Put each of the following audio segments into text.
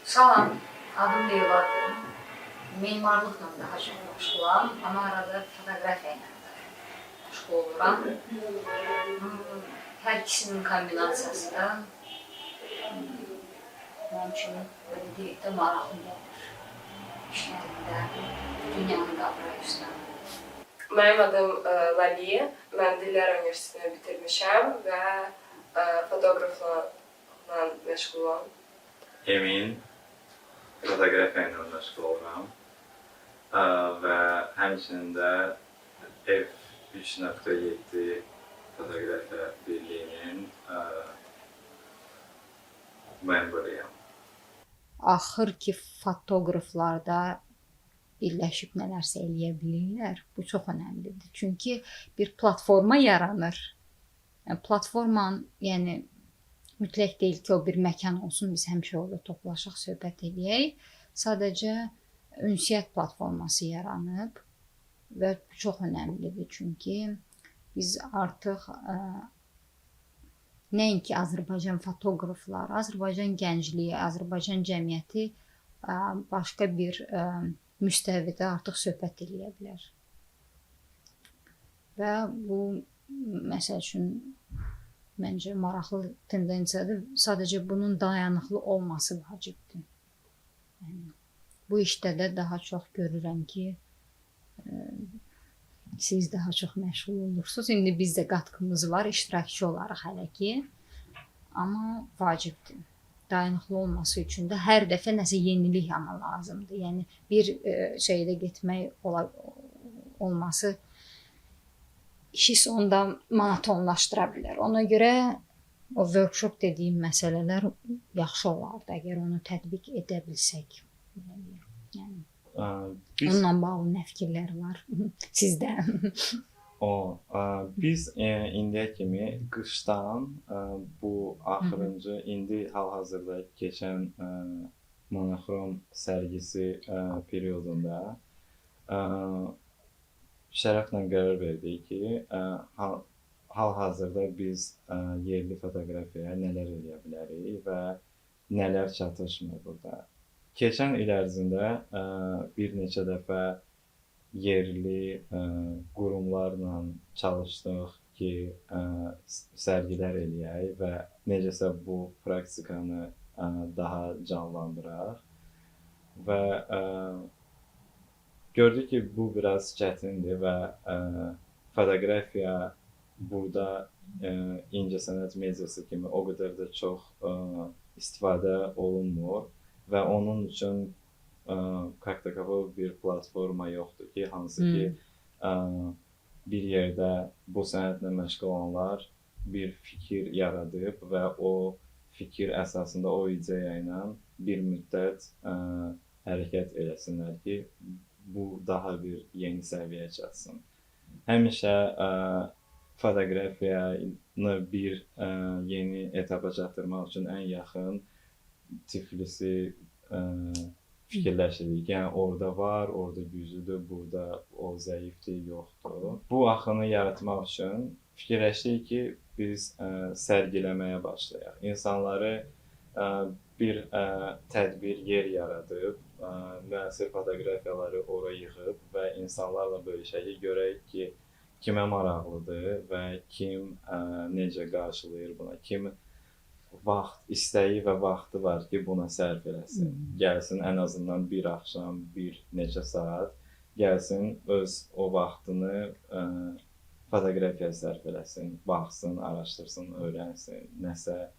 Salam, adım Leyladır. Mimarlıqla daha çox məşğulam, amma arada fotoqrafiya ilə də məşğul oluram. Hər ikisinin kombinasiyası da mənim üçün belə deyək də maraqlı gəlir. İşlərində, dünyanın qavrayışında. Mənim adım Laliyə, mən Dillər Universitetini bitirmişəm və fotoqrafla məşğulam. Emin, fotoqrafiya ilə məşğul oluram və həmçinin də F3.7 fotoqrafiya birliyinin memberiyəm. Axır ki, fotoqraflar da birləşib nələrsə eləyə bilirlər. Bu çox önəmlidir. Çünki bir platforma yaranır. Yəni, platformanın, yəni mütləq deyil ki, o bir məkan olsun, biz həmişə orada toplaşaq, söhbət eləyək. Sadəcə ünsiyyət platforması yaranıb və bu çox önəmlidir. Çünki biz artıq nəinki Azərbaycan fotoqrafları, Azərbaycan gəncliyi, Azərbaycan cəmiyyəti başqa bir müstəvidə artıq söhbət eləyə bilər. Və bu, məsəl üçün, məncə maraqlı tendensiyadır. Sadəcə bunun dayanıqlı olması vacibdir. Yəni, bu işdə də daha çox görürəm ki, siz daha çox məşğul olursunuz. İndi bizdə qatqımız var, iştirakçı olaraq hələ ki. Amma vacibdir. Dayanıqlı olması üçün də hər dəfə nəsə yenilik amma lazımdır. Yəni bir şeydə getmək olması işi sonda monotonlaşdıra bilər. Ona görə o workshop dediyim məsələlər yaxşı olardı, əgər onu tətbiq edə bilsək. Yəni onunla bağlı nə fikirlər var sizdə? Biz indiyə kimi qışdan bu axırıncı, indi hal-hazırda keçən monoxrom sərgisi periodunda şərəflə qərar verdik ki, hal-hazırda biz yerli fotoqrafiyaya nələr eləyə bilərik və nələr çatışmır burada. Keçən il ərzində bir neçə dəfə yerli qurumlarla çalışdıq ki, sərgilər eləyək və necəsə bu praktikanı daha canlandıraq. Və gördük ki, bu biraz çətindir və fotoqrafiya burada incəsənət mediası kimi o qədər də çox istifadə olunmur və onun üçün Kartakava bir platforma yoxdur ki, hansı ki bir yerdə bu sənətlə məşğul olanlar bir fikir yaradıb və o fikir əsasında o ideya ilə bir müddət hərəkət eləsinlər ki, bu daha bir yeni səviyyəyə çatsın. Həmişə fotoqrafiyanı bir yeni etapa çatdırmaq üçün ən yaxın Tiflisi fikirləşirik. Yəni orada var, orada güclüdür, burada o zəifdir, yoxdur. Bu axını yaratmaq üçün fikirləşdik ki, biz sərgiləməyə başlayaq. İnsanları bir tədbir yer yaradıb, müasir fotoqrafiyaları ora yığıb və insanlarla bölüşək ki, görək ki, kimə maraqlıdır və kim necə qarşılayır buna, kim vaxt istəyi və vaxtı var ki, buna sərf eləsin. Gəlsin ən azından bir axşam, bir neçə saat, gəlsin öz o vaxtını fotoqrafiyaya sərf eləsin, baxsın, araşdırsın, öyrənsin, nəsə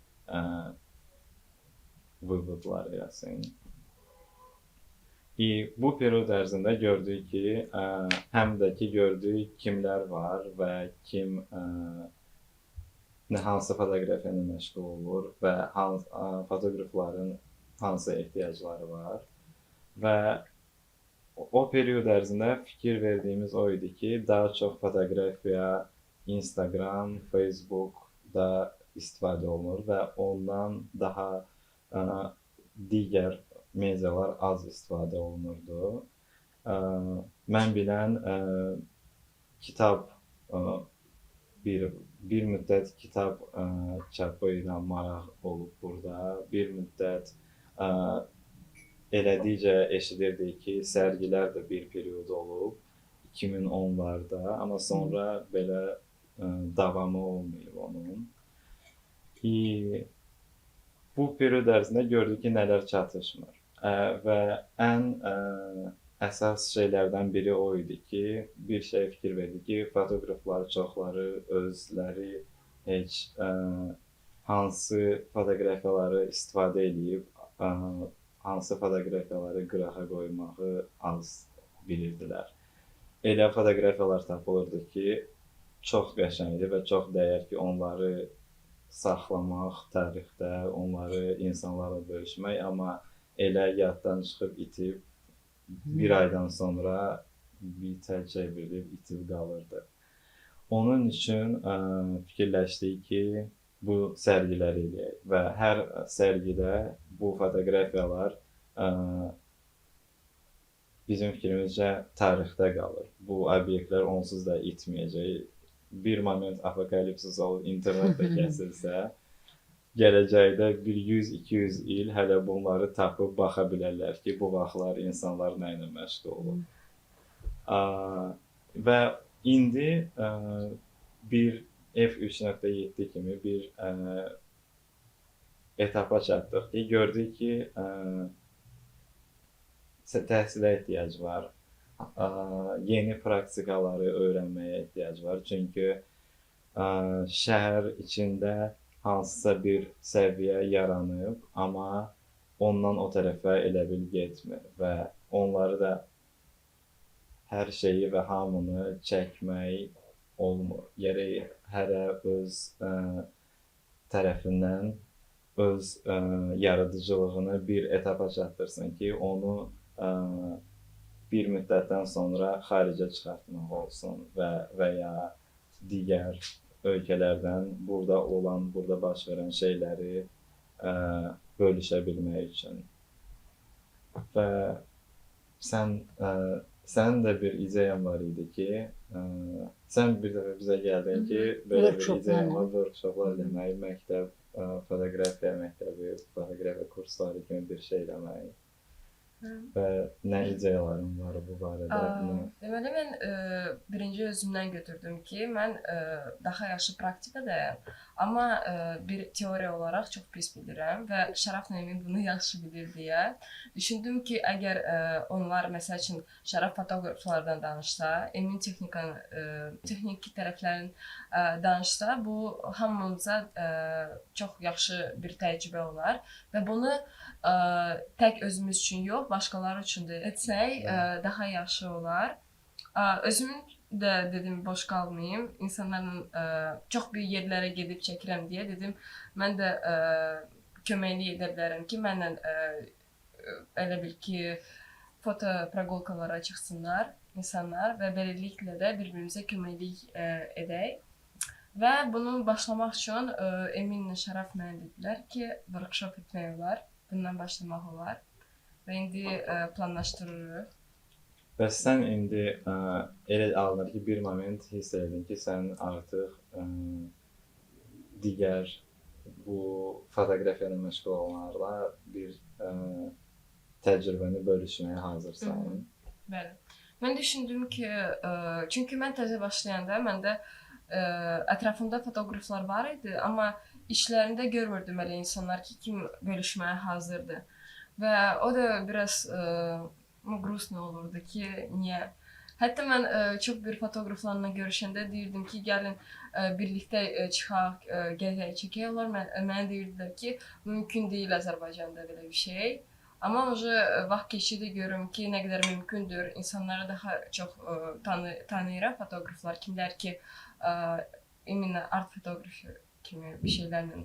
vıvıdlar eləsin. Bu period ərzində gördük ki, həm də ki gördük kimlər var və kim hansı fotoqrafiya ilə məşğul olur və fotoqrafların hansı ehtiyacları var. Və o period ərzində fikir verdiyimiz o idi ki, daha çox fotoqrafiya Instagram, Facebookda istifadə olunur və ondan daha digər medialar az istifadə olunurdu. Mən bilən kitab bir müddət kitab çapı ilə maraq olub burada. Bir müddət elədikcə eşidirdik ki, sərgilər də bir period olub 2010-larda, amma sonra belə davamı olmayıb onun. Bu period ərzində gördük ki, nələr çatışmır. Və ən əsas şeylərdən biri o idi ki, bir şey fikir verdik ki, fotoqraflar çoxları özləri heç hansı fotoqrafiyaları istifadə edib, hansı fotoqrafiyaları qırağa qoymağı az bilirdilər. Elə fotoqrafiyalar tapılırdı ki, çox qəşəngdir və çox dəyər ki, onları saxlamaq tarixdə, onları insanlarla bölüşmək, amma elə yaddan çıxıb itib bir aydan sonra bir tel çevrilib itib qalırdı. Onun üçün fikirləşdik ki, bu sərgiləri eləyək və hər sərgidə bu fotoqrafiyalar bizim fikrimizcə tarixdə qalır. Bu obyektlər onsuz da itməyəcək. Bir moment apokalipsis olub, internet də kəsilsə, gələcəkdə bir 100-200 il hələ bunları tapıb baxa bilərlər ki, bu vaxtlar insanlar nə ilə məşğul olub. Və indi bir F3.7 kimi bir etapa çatdıq ki, gördük ki, təhsilə ehtiyac var. Yeni praktikaları öyrənməyə ehtiyac var. Çünki şəhər içində hansısa bir səviyyə yaranıb, amma ondan o tərəfə elə bil getmir və onları da hər şeyi və hamını çəkmək olmur. Gərək hərə öz tərəfindən öz yaradıcılığını bir etapa çatdırsın ki, onu bir müddətdən sonra xaricə çıxartmaq olsun və ya digər ölkələrdən burada olan, burada baş verən şeyləri bölüşə bilmək üçün. Və sənin də bir ideyan var idi ki, sən bir dəfə bizə gəldin ki, belə bir ideyan var, workshoplar eləmək, məktəb, fotoqrafiya məktəbi, fotoqrafiya kursları kimi bir şey eləmək. Və nə ideyaların var bu barədə? Deməli, mən birinci özümdən götürdüm ki, mən daha yaxşı praktikadayım, amma bir teoriya olaraq çox pis bilirəm və Şərəf Nəymin bunu yaxşı bilir deyə düşündüm ki, əgər onlar məsəl üçün şərəf fotoqraflardan danışsa, Emin texniki tərəflərin danışsa, bu hamımıza çox yaxşı bir təcrübə olar və bunu tək özümüz üçün yox, başqaları üçün də etsək daha yaxşı olar. Özümün də dedim, boş qalmayım, insanlarla çox bir yerlərə gedib çəkirəm deyə dedim, mən də köməklik edə bilərəm ki, mənlə elə bil ki, foto proqolkalara çıxsınlar insanlar və beləliklə də bir-birimizə köməklik edək. Və bunu başlamaq üçün Eminlə Şərəf mənə dedilər ki, workshop etmək olar. Bundan başlamaq olar və indi planlaşdırırıq. Bəs sən indi elə alınır ki, bir moment hiss edin ki, sən artıq digər bu fotoqrafiyanı məşğul olanlarla bir təcrübəni bölüşməyə hazırsan. Bəli. Mən düşündüm ki, çünki mən təzə başlayanda məndə ətrafımda fotoqraflar var idi, amma işlərində görmürdüm elə insanlar ki, kim bölüşməyə hazırdır. Və o da biraz grusno olurdu ki, niyə? Hətta mən çox bir fotoqraflarla görüşəndə deyirdim ki, gəlin birlikdə çıxaq, gəzək, çəkək. Onlar mənə deyirdilər ki, mümkün deyil Azərbaycanda belə bir şey. Amma vaxt keçdi görürüm ki, nə qədər mümkündür. İnsanları daha çox tanıyıram fotoqraflar, kimlər ki, iminə art fotoqrafi kimi bir şeylərlə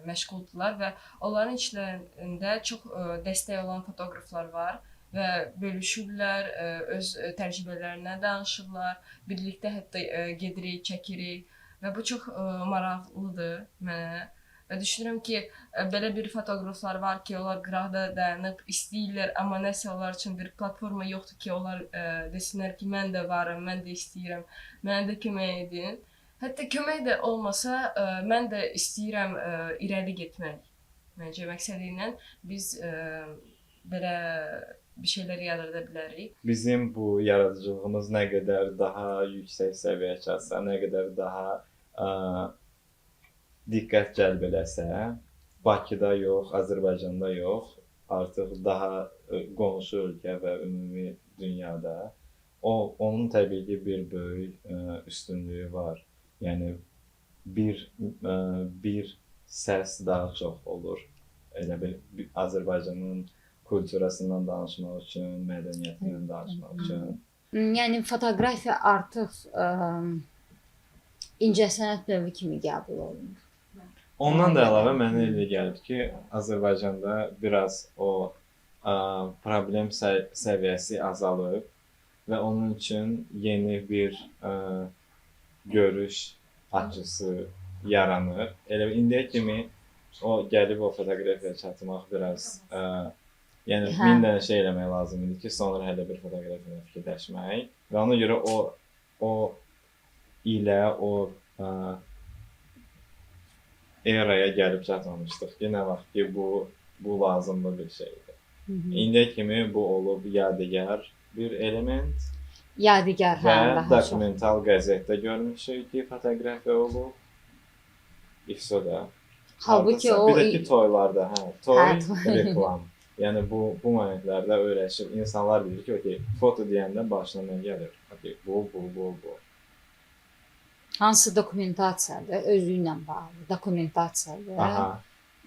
məşğuldurlar və onların içlərində çox dəstək olan fotoqraflar var və bölüşürlər, öz təcrübələrindən danışırlar, birlikdə hətta gedirik, çəkirik və bu çox maraqlıdır mənə. Və düşünürəm ki, belə bir fotoqraflar var ki, onlar qıraqda dayanıb istəyirlər, amma nəsə onlar üçün bir platforma yoxdur ki, onlar desinlər ki, mən də varım, mən də istəyirəm, mənə də kömək edin. Hətta kömək də olmasa, mən də istəyirəm irəli getmək. Məncə məqsədi ilə biz belə bir şeylər yarada bilərik. Bizim bu yaradıcılığımız nə qədər daha yüksək səviyyəyə çatsa, nə qədər daha diqqət cəlb eləsə, Bakıda yox, Azərbaycanda yox, artıq daha qonşu ölkə və ümumi dünyada onun təbii ki bir böyük üstünlüyü var. Yəni bir səs daha çox olur. Elə bil Azərbaycanın kulturasından danışmaq üçün, mədəniyyətindən danışmaq üçün. Yəni fotoqrafiya artıq incəsənət növü kimi qəbul olunur. Ondan da əlavə mənə elə gəlir ki, Azərbaycanda biraz o problem səviyyəsi azalıb və onun üçün yeni bir görüş açısı yaranır. Elə indiyə kimi o gəlib o fotoqrafiyaya çatmaq biraz yəni 1000 dənə şey eləmək lazım idi ki, sonra hələ bir fotoqrafiyaya fikirləşmək və ona görə o ilə o eraya gəlib çatmamışdıq ki, nə vaxt ki bu lazımlı bir şeydir. İndiyə kimi bu olub yadigar bir element. Yadigar və dokumental qəzetdə görmüşük ki, fotoqrafiya olub. İFSO-da. Halbuki o bir də ki toylarda, toy reklam. Yəni bu momentlərdə öyrəşib insanlar bilir ki, foto deyəndə başına nə gəlir? Bu. Hansı dokumentasiyadır, özü ilə bağlı dokumentasiyadır.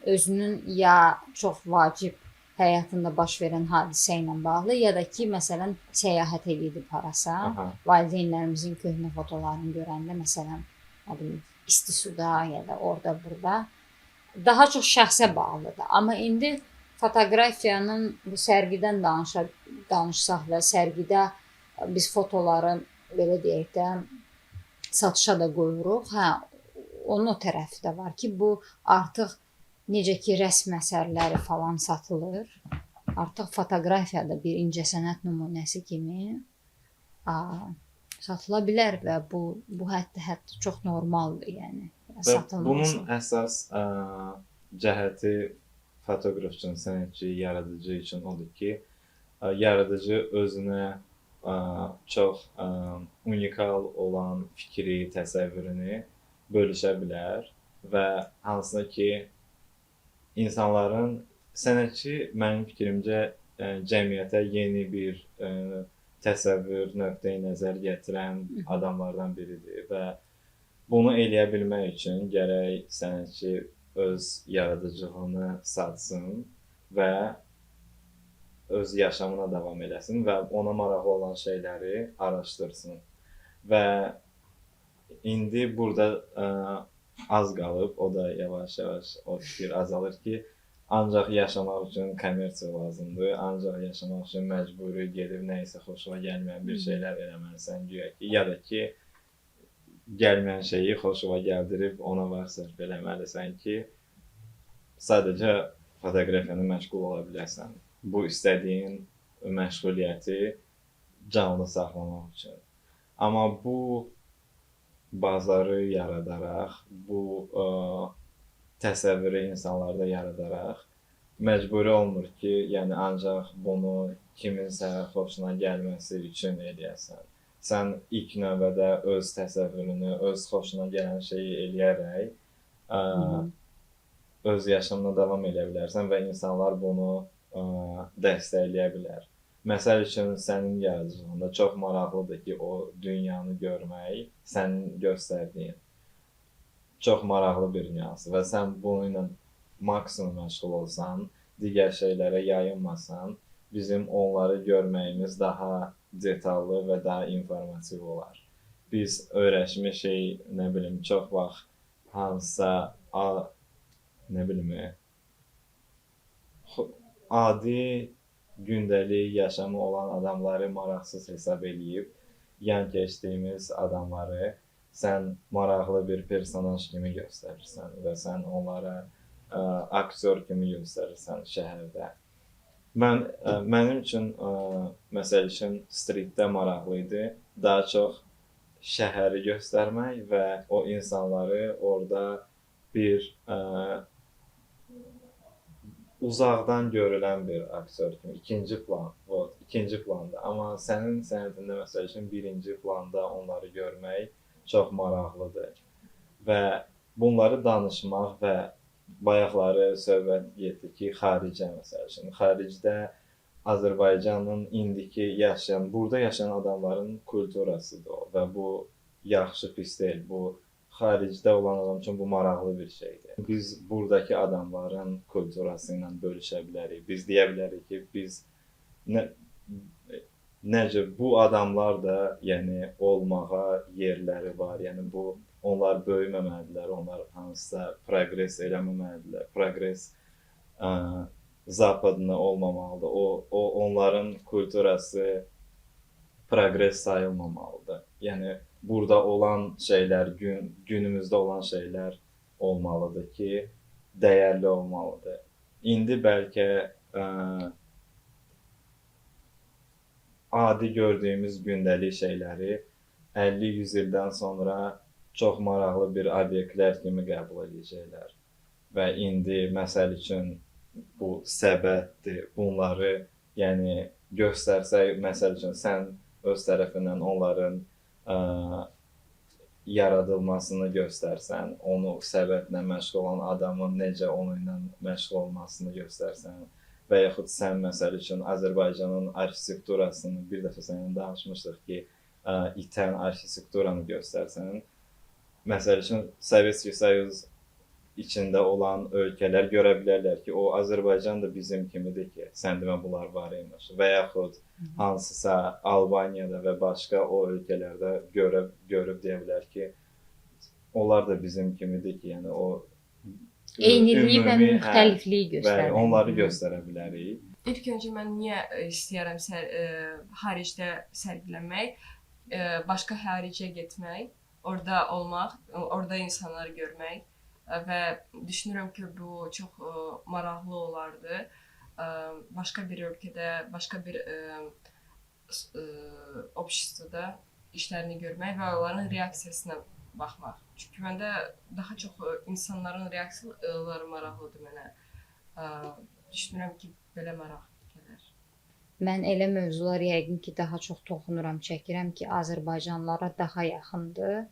Özünün ya çox vacib həyatında baş verən hadisə ilə bağlı, ya da ki, məsələn, səyahət edib harasa, valideynlərimizin köhnə fotolarını görəndə, məsələn, isti suda ya da orada burada daha çox şəxsə bağlıdır. Amma indi fotoqrafiyanın bu sərgidən danışsaq və sərgidə biz fotoları belə deyək də satışa da qoyuruq. Onun o tərəfi də var ki, bu artıq necə ki rəsm əsərləri falan satılır. Artıq fotoqrafiyada bir incəsənət nümunəsi kimi satıla bilər və bu hətta çox normaldır, yəni satılması. Bunun əsas cəhəti fotoqraf üçün, sənətçi, yaradıcı üçün odur ki, yaradıcı özünə çox unikal olan fikri, təsəvvürünü bölüşə bilər və hansına ki insanların, sənətçi mənim fikrimcə cəmiyyətə yeni bir təsəvvür, nöqteyi nəzər gətirən adamlardan biridir və bunu eləyə bilmək üçün gərək sənətçi öz yaradıcılığını satsın və öz yaşamına davam eləsin və ona maraqlı olan şeyləri araşdırsın. Və indi burada az qalıb, o da yavaş-yavaş o fikir azalır ki, ancaq yaşamaq üçün kommersiya lazımdır, ancaq yaşamaq üçün məcburi gedib nəyisə xoşuna gəlməyən bir şeylər eləməlisən, ya da ki, gəlməyən şeyi xoşuna gəldirib ona var sərf eləməlisən ki, sadəcə fotoqrafiyanı məşğul ola biləsən. Bu istədiyin məşğuliyyəti canlı saxlamaq üçün. Amma bu bazarı yaradaraq, bu təsəvvürü insanlarda yaradaraq məcburi olmur ki, yəni ancaq bunu kiminsə xoşuna gəlməsi üçün eləyəsən. Sən ilk növbədə öz təsəvvürünü, öz xoşuna gələn şeyi eləyərək öz yaşamına davam edə bilərsən və insanlar bunu dəstəkləyə bilər. Məsəl üçün, sənin yaradıcılığında çox maraqlıdır ki, o dünyanı görmək, sənin göstərdiyin çox maraqlı bir nüansı və sən bunu ilə maksimum məşğul olsan, digər şeylərə yayınmasan, bizim onları görməyimiz daha detallı və daha informativ olar. Biz öyrəşmişik, nə bilim, çox vaxt hansısa, nə bilim, adi gündəlik yaşamı olan adamları maraqsız hesab eləyib, yan keçdiyimiz adamları sən maraqlı bir personaj kimi göstərirsən və sən onlara aktyor kimi göstərirsən şəhərdə. Mənim üçün, məsəl üçün, streetdə maraqlı idi. Daha çox şəhəri göstərmək və o insanları orada bir uzaqdan görülən bir aktyor kimi ikinci planda. Amma sənin sənətində məsəl üçün birinci planda onları görmək çox maraqlıdır. Və bunları danışmaq və bayaqları söhbət getdi ki, xaricə məsəl üçün, xaricdə Azərbaycanın indiki yaşayan, burada yaşayan adamların kulturasıdır o və bu yaxşı pis deyil. Bu xaricdə olan adam üçün bu maraqlı bir şeydir. Biz buradakı adamların kulturası ilə bölüşə bilərik. Biz deyə bilərik ki, biz necə bu adamlar da, yəni olmağa yerləri var. Yəni bu onlar böyüməməlidirlər, onlar hansısa proqres eləməməlidirlər. Proqres zapadına olmamalıdır. O onların kulturası proqres sayılmamalıdır. Yəni burada olan şeylər, günümüzdə olan şeylər olmalıdır ki, dəyərli olmalıdır. İndi bəlkə adi gördüyümüz gündəlik şeyləri 50-100 ildən sonra çox maraqlı bir obyektlər kimi qəbul edəcəklər. Və indi məsəl üçün bu səbətdir. Bunları yəni göstərsək, məsəl üçün sən öz tərəfindən onların yaradılmasını göstərsən, onu səbətlə məşğul olan adamın necə onunla məşğul olmasını göstərsən və yaxud sən məsəl üçün Azərbaycanın arxitekturasını bir dəfə səninlə danışmışdıq ki, itən arxitekturanı göstərsən. Məsəl üçün Sovetski Soyuz içində olan ölkələr görə bilərlər ki, o Azərbaycan da bizim kimidir ki, sən demə bunlar var imiş. Və yaxud hansısa Albaniyada və başqa o ölkələrdə görüb deyə bilər ki, onlar da bizim kimidir ki, yəni o Eyniliyi və müxtəlifliyi göstərir. Və onları göstərə bilərik. İlk öncə mən niyə istəyirəm xaricdə sərgilənmək, başqa xaricə getmək, orada olmaq, orada insanları görmək və düşünürəm ki, bu çox maraqlı olardı. Başqa bir ölkədə, başqa bir обществоda işlərini görmək və onların reaksiyasına baxmaq. Çünki məndə daha çox insanların reaksiyaları maraqlıdır mənə. Düşünürəm ki, belə maraq gələr. Mən elə mövzular yəqin ki, daha çox toxunuram, çəkirəm ki, Azərbaycanlılara daha yaxındır.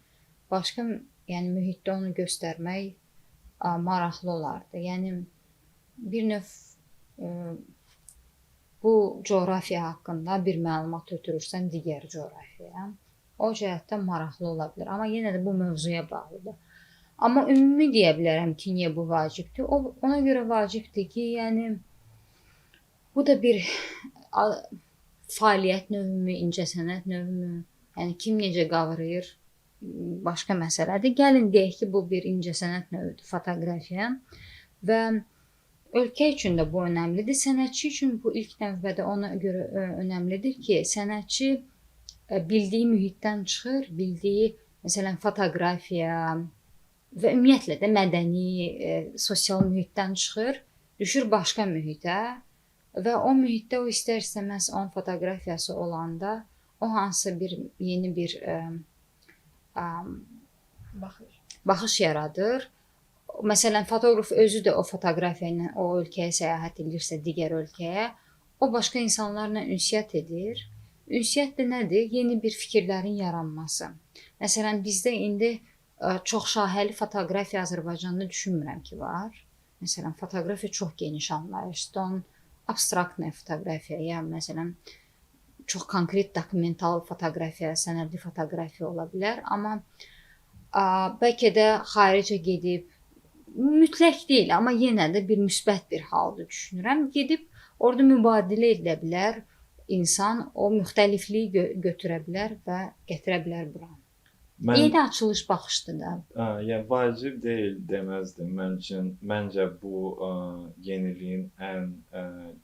Başqa, yəni mühitdə onu göstərmək maraqlı olardı. Yəni bir növ bu coğrafiya haqqında bir məlumat ötürürsən digər coğrafiyaya. O cəhətdən maraqlı ola bilər. Amma yenə də bu mövzuya bağlıdır. Amma ümumi deyə bilərəm ki, niyə bu vacibdir? Ona görə vacibdir ki, yəni bu da bir fəaliyyət növümü, incəsənət növümü, yəni kim necə qavrayır başqa məsələdir. Gəlin deyək ki, bu bir incəsənət növüdür, fotoqrafiya və ölkə üçün də bu önəmlidir. Sənətçi üçün bu ilk növbədə ona görə önəmlidir ki, sənətçi bildiyi mühitdən çıxır, bildiyi məsələn fotoqrafiya və ümumiyyətlə də mədəni, sosial mühitdən çıxır, düşür başqa mühitə və o mühitdə o istər-istəməz onun fotoqrafiyası olanda o hansı bir yeni bir baxış yaradır. Məsələn, fotoqraf özü də o fotoqrafiya ilə o ölkəyə səyahət edirsə, digər ölkəyə, o başqa insanlarla ünsiyyət edir. Ünsiyyət də nədir? Yeni bir fikirlərin yaranması. Məsələn, bizdə indi çox şahiəli fotoqrafiya Azərbaycanda düşünmürəm ki, var. Məsələn, fotoqrafiya çox geniş anlayışdır. Abstraktная fotoqrafiya, ya məsələn, çox konkret dokumental fotoqrafiya, sənədli fotoqrafiya ola bilər. Amma bəlkə də xaricə gedib, mütləq deyil, amma yenə də bir müsbət bir haldır düşünürəm. Gedib orada mübadilə edilə bilər. İnsan o müxtəlifliyi götürə bilər və gətirə bilər bura. Yeni açılış baxışdır da. Yəni vacib deyil deməzdim. Mən üçün məncə bu yeniliyin ən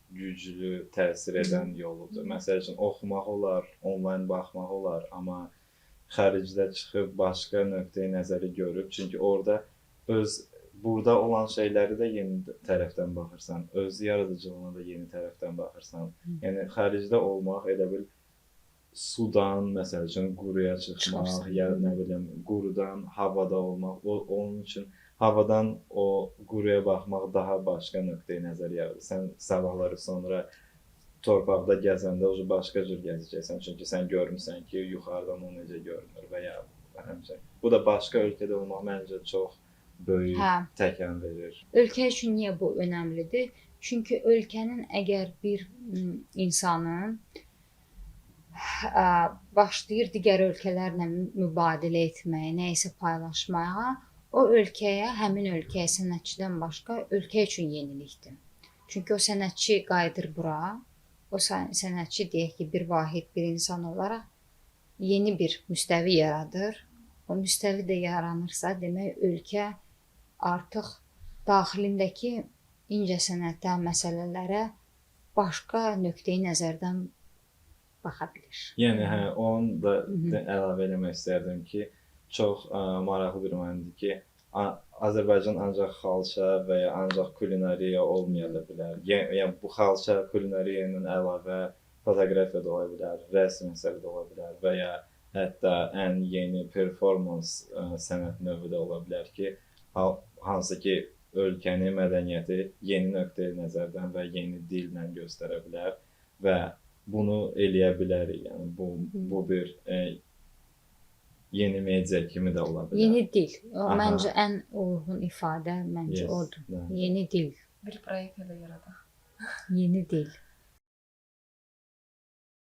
güclü təsir edən yoludur. Məsəl üçün oxumaq olar, onlayn baxmaq olar, amma xaricdə çıxıb başqa nöqteyi nəzəri görüb, çünki orada burada olan şeyləri də yeni tərəfdən baxırsan, öz yaradıcılığına da yeni tərəfdən baxırsan. Yəni xaricdə olmaq elə bil sudan, məsəl üçün quruya çıxmaq, ya nə bilim, qurudan havada olmaq, onun üçün havadan o quruya baxmaq daha başqa nöqteyi nəzər yaradır. Sən sabahları sonra torpaqda gəzəndə o başqa cür gəzəcəksən, çünki sən görmüsən ki, yuxarıdan o necə görünür və ya həmçinin. Bu da başqa ölkədə olmaq məncə çox böyük təkan verir. Ölkə üçün niyə bu önəmlidir? Çünki ölkənin əgər bir insanın başlayır digər ölkələrlə mübadilə etməyə, nə isə paylaşmağa, o ölkəyə, həmin ölkəyə sənətçidən başqa ölkə üçün yenilikdir. Çünki o sənətçi qayıdır bura, o sənətçi deyək ki, bir vahid bir insan olaraq yeni bir müstəvi yaradır. O müstəvi də yaranırsa, demək ölkə artıq daxilindəki incəsənətə, məsələlərə başqa nöqteyi nəzərdən baxa bilir. Yəni onu da əlavə eləmək istərdim ki, çox maraqlı bir mənədir ki, Azərbaycan ancaq xalça və ya ancaq kulinariya olmaya da bilər. Yəni bu xalça kulinariyanın əlavə fotoqrafiya da ola bilər, rəsm əsəri də ola bilər və ya hətta ən yeni performans sənət növü də ola bilər ki, hansı ki ölkəni, mədəniyyəti yeni nöqteyi nəzərdən və yeni dillə göstərə bilər və bunu eləyə bilərik. Yəni bu bir yeni media kimi də ola bilər. Yeni dil. Məncə ən uyğun ifadə odur. Yeni dil. Bir proyekt elə yaradaq. Yeni dil.